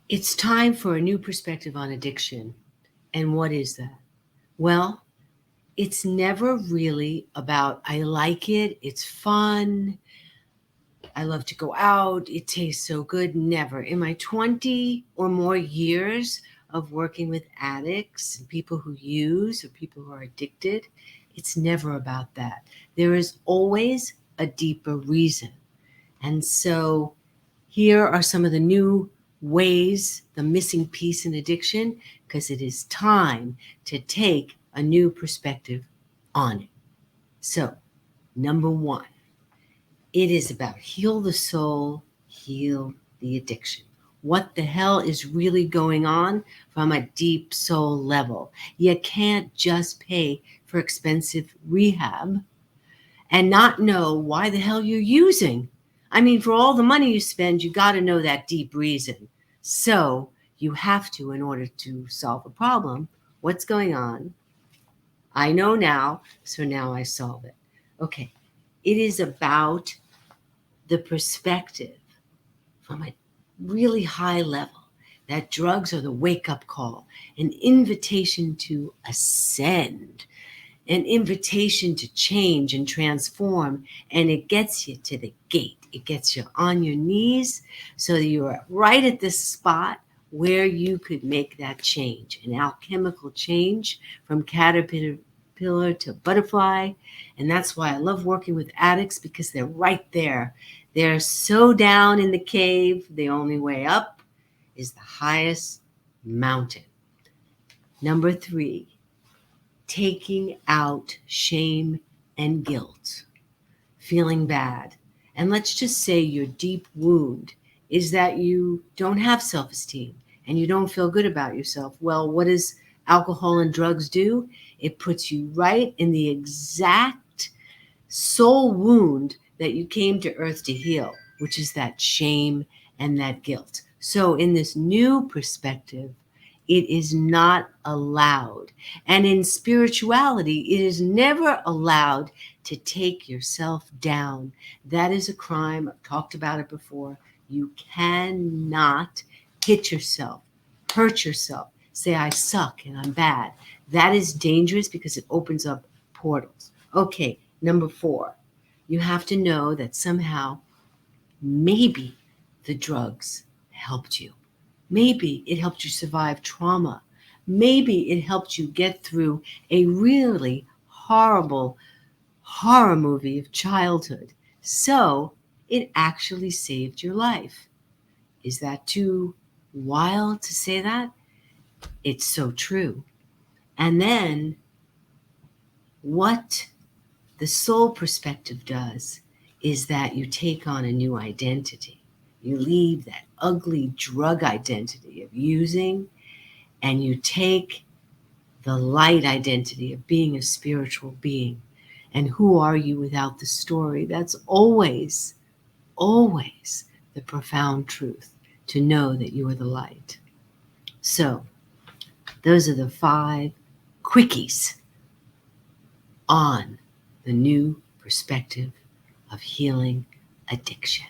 It's time for a new perspective on addiction. And what is that? Well, it's never really about, I like it, it's fun, I love to go out, it tastes so good. Never. In my 20 or more years of working with addicts and people who use or people who are addicted, it's never about that. There is always a deeper reason. And so here are some of the new ways, the missing piece in addiction, because it is time to take a new perspective on it. So, number one, it is about heal the soul, heal the addiction. What the hell is really going on from a deep soul level? You can't just pay for expensive rehab and not know why the hell you're using. I mean, for all the money you spend, you got to know that deep reason. So you have to, in order to solve a problem, what's going on? I know now, so now I solve it. Okay, it is about the perspective from a really high level that drugs are the wake up call, an invitation to ascend, an invitation to change and transform, and it gets you to the gate. It gets you on your knees so that you're right at this spot where you could make that change, an alchemical change from caterpillar to butterfly. And that's why I love working with addicts, because they're right there. They're so down in the cave, the only way up is the highest mountain. Number three, taking out shame and guilt, feeling bad. And let's just say your deep wound is that you don't have self-esteem and you don't feel good about yourself. Well, what does alcohol and drugs do? It puts you right in the exact soul wound that you came to earth to heal, which is that shame and that guilt. So in this new perspective, it is not allowed. And in spirituality, it is never allowed to take yourself down. That is a crime. I've talked about it before. You cannot hit yourself, hurt yourself, say, I suck and I'm bad. That is dangerous because it opens up portals. Okay, number four, you have to know that somehow, maybe the drugs helped you. Maybe it helped you survive trauma. Maybe it helped you get through a really horrible horror movie of childhood. So it actually saved your life. Is that too wild to say that? It's so true. And then what the soul perspective does is that you take on a new identity. You leave that ugly drug identity of using, and you take the light identity of being a spiritual being. And who are you without the story? That's always, always the profound truth, to know that you are the light. So, those are the 5 quickies on the new perspective of healing addiction.